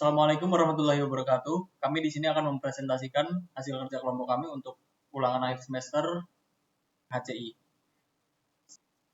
Assalamualaikum warahmatullahi wabarakatuh. Kami di sini akan mempresentasikan hasil kerja kelompok kami untuk ulangan akhir semester HCI.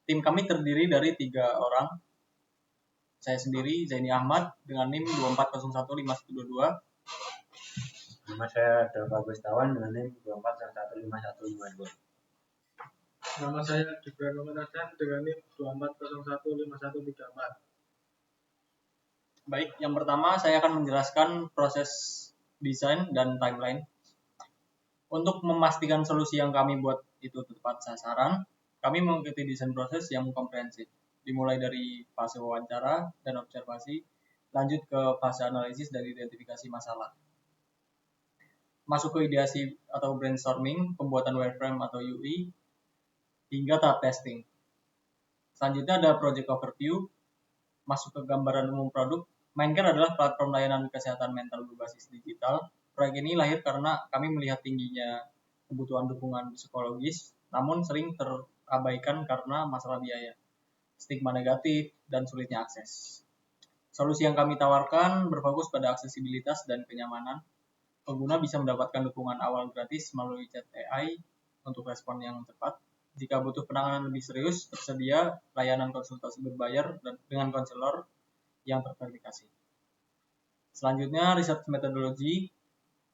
Tim kami terdiri dari 3 orang. Saya sendiri, Zaini Ahmad, dengan NIM 24015122. Nama saya Dava Gustawan dengan NIM 24015152. Nama saya Gibran Muhammad Hasan dengan NIM 24015134. Baik, yang pertama saya akan menjelaskan proses desain dan timeline. Untuk memastikan solusi yang kami buat itu tepat sasaran, kami mengikuti desain proses yang komprehensif, dimulai dari fase wawancara dan observasi, lanjut ke fase analisis dan identifikasi masalah. Masuk ke ideasi atau brainstorming, pembuatan wireframe atau UI, hingga tahap testing. Selanjutnya ada project overview, masuk ke gambaran umum produk. Mindcare adalah platform layanan kesehatan mental berbasis digital. Proyek ini lahir karena kami melihat tingginya kebutuhan dukungan psikologis, namun sering terabaikan karena masalah biaya, stigma negatif, dan sulitnya akses. Solusi yang kami tawarkan berfokus pada aksesibilitas dan kenyamanan. Pengguna bisa mendapatkan dukungan awal gratis melalui chat AI untuk respon yang cepat. Jika butuh penanganan lebih serius, tersedia layanan konsultasi berbayar dan dengan konselor yang terverifikasi. Selanjutnya, riset metodologi.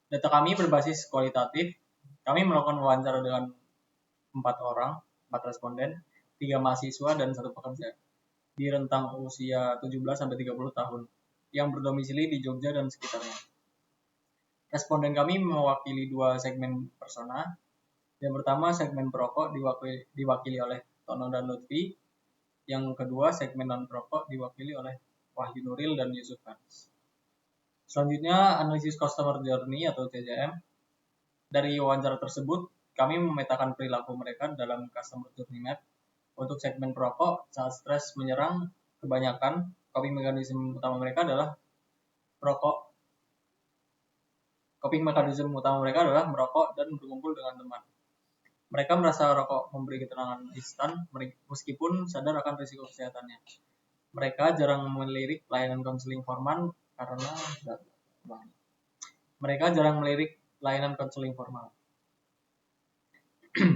Data kami berbasis kualitatif. Kami melakukan wawancara dengan 4 responden, 3 mahasiswa dan 1 pekerja di rentang usia 17-30 tahun yang berdomisili di Jogja dan sekitarnya. Responden kami mewakili 2 segmen persona. Yang pertama, segmen perokok diwakili oleh Tono dan Lutfi. Yang kedua, segmen non-perokok diwakili oleh Wahyu Nuril dan Yusuf Hans. Selanjutnya, analisis customer journey atau CJM. Dari wawancara tersebut, kami memetakan perilaku mereka dalam customer journey map. Untuk segmen perokok, saat stres menyerang, kebanyakan coping mekanisme utama mereka adalah merokok. Coping mekanisme utama mereka adalah merokok dan berkumpul dengan teman. Mereka merasa rokok memberi ketenangan instan, meskipun sadar akan risiko kesehatannya. Mereka jarang melirik layanan konseling formal karena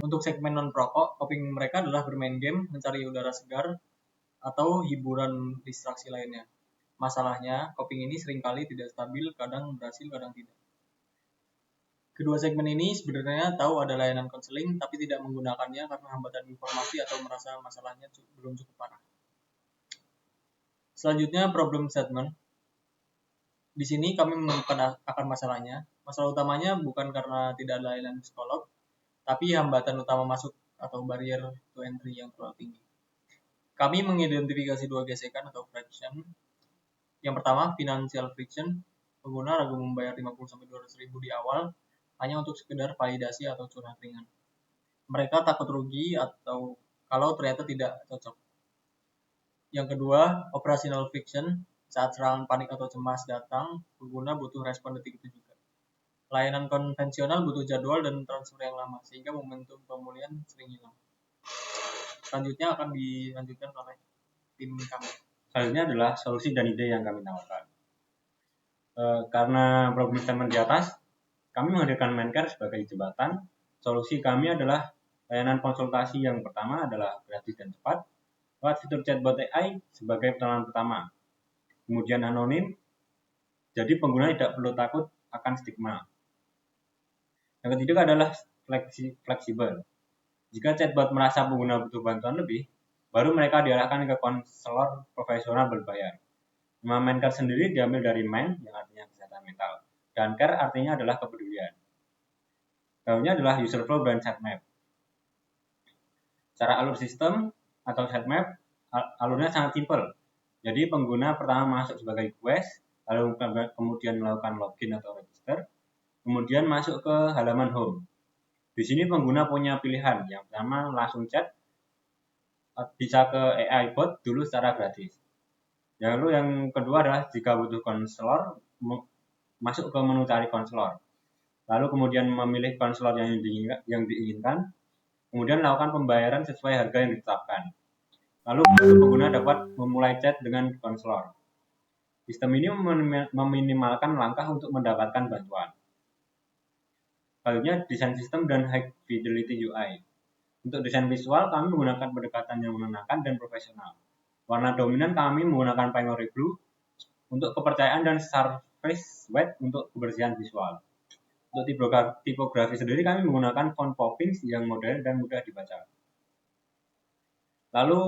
Untuk segmen non-perokok, coping mereka adalah bermain game, mencari udara segar, atau hiburan distraksi lainnya. Masalahnya, coping ini seringkali tidak stabil, kadang berhasil, kadang tidak. Kedua segmen ini sebenarnya tahu ada layanan konseling, tapi tidak menggunakannya karena hambatan informasi atau merasa masalahnya belum cukup parah. Selanjutnya, problem statement. Di sini kami menemukan akan masalahnya. Masalah utamanya bukan karena tidak ada layanan psikolog, tapi hambatan utama masuk atau barrier to entry yang terlalu tinggi. Kami mengidentifikasi 2 gesekan atau friction. Yang pertama, financial friction. Pengguna ragu membayar 50-200 ribu di awal hanya untuk sekedar validasi atau curhat ringan. Mereka takut rugi atau kalau ternyata tidak cocok. Yang kedua, operational friction. Saat serangan panik atau cemas datang, pengguna butuh respon detik itu juga. Layanan konvensional butuh jadwal dan transfer yang lama, sehingga momentum pemulihan sering hilang. Selanjutnya akan dilanjutkan oleh tim kami. Selanjutnya adalah solusi dan ide yang kami tawarkan. Karena problem statement di atas, kami menghadirkan Mindcare sebagai jembatan. Solusi kami adalah layanan konsultasi yang pertama adalah gratis dan cepat, lewat fitur chatbot AI sebagai pertolongan pertama. Kemudian anonim, jadi pengguna tidak perlu takut akan stigma. Yang ketiga adalah fleksibel. Jika chatbot merasa pengguna butuh bantuan lebih, baru mereka diarahkan ke konselor profesional berbayar. Nama Mindcare sendiri diambil dari Mind, yang artinya kesehatan mental, dan Care artinya adalah kepedulian. Dalamnya adalah user flow dan sitemap. Cara alur sistem atau sitemap, alurnya sangat simpel. Jadi pengguna pertama masuk sebagai request, lalu kemudian melakukan login atau register, kemudian masuk ke halaman home. Di sini pengguna punya pilihan. Yang pertama langsung chat, bisa ke AI bot dulu secara gratis. Lalu yang kedua adalah jika butuh konselor, masuk ke menu cari konselor. Lalu kemudian memilih konselor yang diinginkan, kemudian lakukan pembayaran sesuai harga yang ditetapkan. Lalu pengguna dapat memulai chat dengan konselor. Sistem ini meminimalkan langkah untuk mendapatkan bantuan. Selanjutnya, desain sistem dan high fidelity UI. Untuk desain visual, kami menggunakan pendekatan yang menenangkan dan profesional. Warna dominan kami menggunakan primary blue untuk kepercayaan dan surface white untuk kebersihan visual. Untuk tipografi sendiri kami menggunakan font Poppins yang modern dan mudah dibaca. Lalu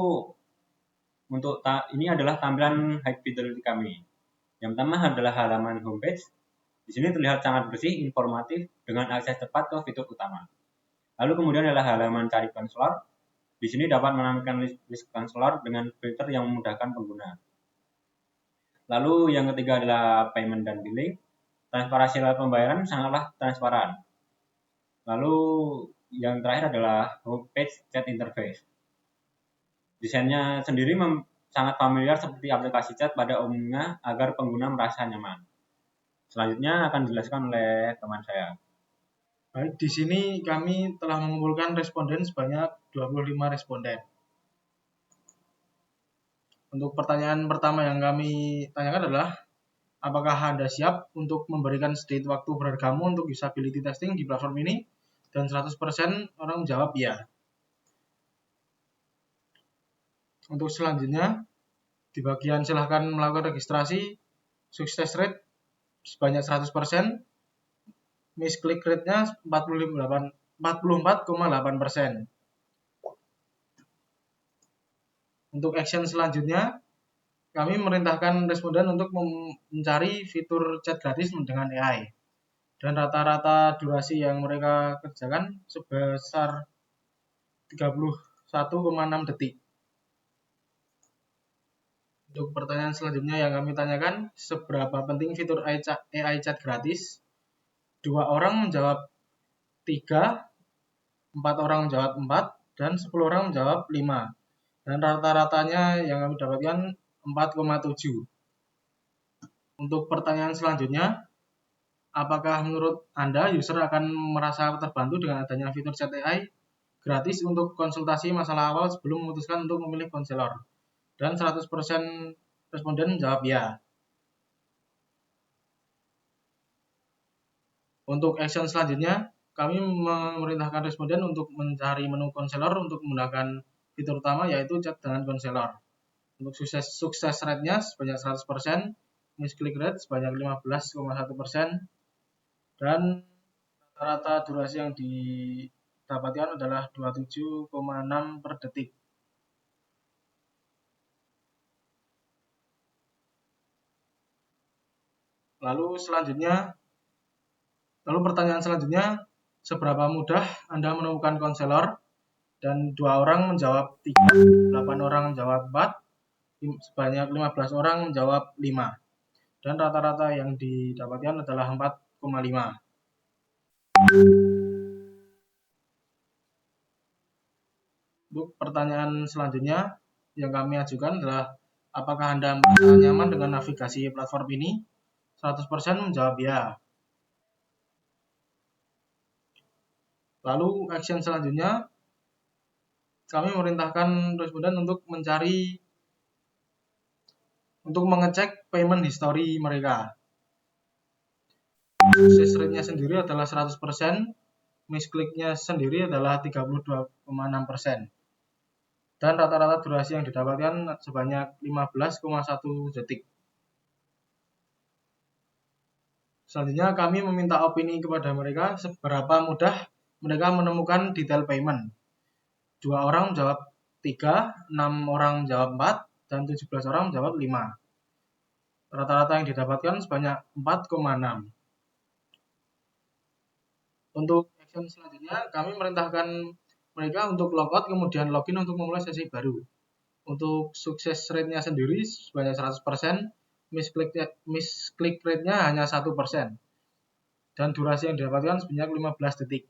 untuk ini adalah tampilan high fidelity kami. Yang pertama adalah halaman homepage. Di sini terlihat sangat bersih, informatif dengan akses cepat ke fitur utama. Lalu kemudian adalah halaman cari konselor. Di sini dapat menampilkan list konselor dengan filter yang memudahkan pengguna. Lalu yang ketiga adalah payment dan billing. Transparansi lewat pembayaran sangatlah transparan. Lalu yang terakhir adalah homepage chat interface. Desainnya sendiri sangat familiar seperti aplikasi chat pada umumnya agar pengguna merasa nyaman. Selanjutnya akan dijelaskan oleh teman saya. Baik, di sini kami telah mengumpulkan responden sebanyak 25 responden. Untuk pertanyaan pertama yang kami tanyakan adalah, apakah Anda siap untuk memberikan sedikit waktu berhargamu untuk usability testing di platform ini? Dan 100% orang menjawab ya. Untuk selanjutnya, di bagian silahkan melakukan registrasi, success rate sebanyak 100%, miss click rate-nya 44,8%. Untuk action selanjutnya, kami merintahkan responden untuk mencari fitur chat gratis dengan AI. Dan rata-rata durasi yang mereka kerjakan sebesar 31,6 detik. Untuk pertanyaan selanjutnya yang kami tanyakan, seberapa penting fitur AI chat gratis? 2 orang menjawab 3, 4 orang menjawab 4, dan 10 orang menjawab 5. Dan rata-ratanya yang kami dapatkan 4,7. Untuk pertanyaan selanjutnya, apakah menurut Anda user akan merasa terbantu dengan adanya fitur chat AI gratis untuk konsultasi masalah awal sebelum memutuskan untuk memilih konselor? Dan 100% responden menjawab ya. Untuk action selanjutnya, kami memerintahkan responden untuk mencari menu konselor untuk menggunakan fitur utama yaitu chat dengan konselor. Untuk sukses rate-nya sebanyak 100%, miss click rate sebanyak 15,1%, dan rata-rata durasi yang didapatkan adalah 27,6 per detik. Lalu pertanyaan selanjutnya, seberapa mudah Anda menemukan konselor? Dan 2 orang menjawab 3, 8 orang menjawab 4, sebanyak 15 orang menjawab 5. Dan rata-rata yang didapatkan adalah 4,5. Untuk pertanyaan selanjutnya yang kami ajukan adalah, apakah Anda merasa nyaman dengan navigasi platform ini? 100% menjawab ya. Lalu action selanjutnya, kami memerintahkan responden untuk mengecek payment history mereka. Success rate-nya sendiri adalah 100%, miss click-nya sendiri adalah 32,6%. Dan rata-rata durasi yang didapatkan sebanyak 15,1 detik. Selanjutnya kami meminta opini kepada mereka seberapa mudah mereka menemukan detail payment. 2 orang menjawab 3, 6 orang menjawab 4, dan 17 orang menjawab 5. Rata-rata yang didapatkan sebanyak 4,6. Untuk action selanjutnya, kami merintahkan mereka untuk logout kemudian login untuk memulai sesi baru. Untuk sukses rate-nya sendiri sebanyak 100%, miss click rate-nya hanya 1%. Dan durasi yang didapatkan sebanyak 15 detik.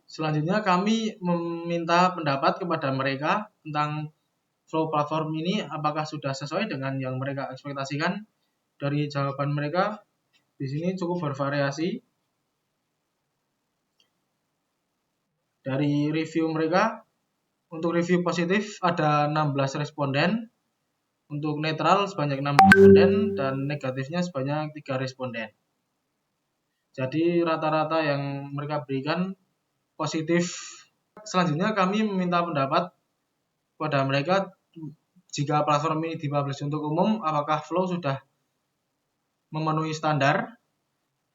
Selanjutnya kami meminta pendapat kepada mereka tentang flow platform ini apakah sudah sesuai dengan yang mereka ekspektasikan. Dari jawaban mereka di sini cukup bervariasi. Dari review mereka, untuk review positif ada 16 responden, Untuk netral sebanyak 6 responden dan negatifnya sebanyak 3 responden. Jadi rata-rata yang mereka berikan positif. Selanjutnya kami meminta pendapat pada mereka jika platform ini dipublish untuk umum, apakah flow sudah memenuhi standar.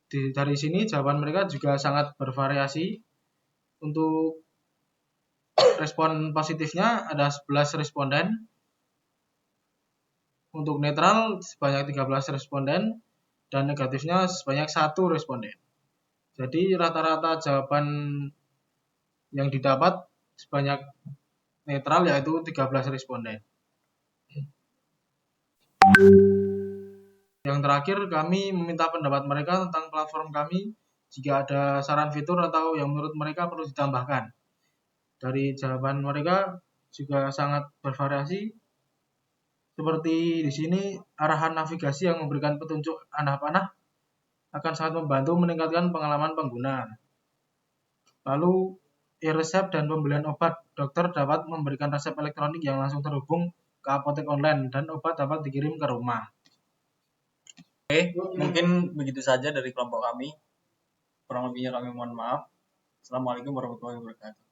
Dari sini jawaban mereka juga sangat bervariasi. Untuk respon positifnya ada 11 responden. Untuk netral sebanyak 13 responden dan negatifnya sebanyak 1 responden. Jadi rata-rata jawaban yang didapat sebanyak netral yaitu 13 responden. Yang terakhir, kami meminta pendapat mereka tentang platform kami jika ada saran fitur atau yang menurut mereka perlu ditambahkan. Dari jawaban mereka juga sangat bervariasi. Seperti di sini, arahan navigasi yang memberikan petunjuk panah akan sangat membantu meningkatkan pengalaman pengguna. Lalu, e-resep dan pembelian obat, dokter dapat memberikan resep elektronik yang langsung terhubung ke apotek online dan obat dapat dikirim ke rumah. Oke, mungkin begitu saja dari kelompok kami. Kurang lebihnya kami mohon maaf. Assalamualaikum warahmatullahi wabarakatuh.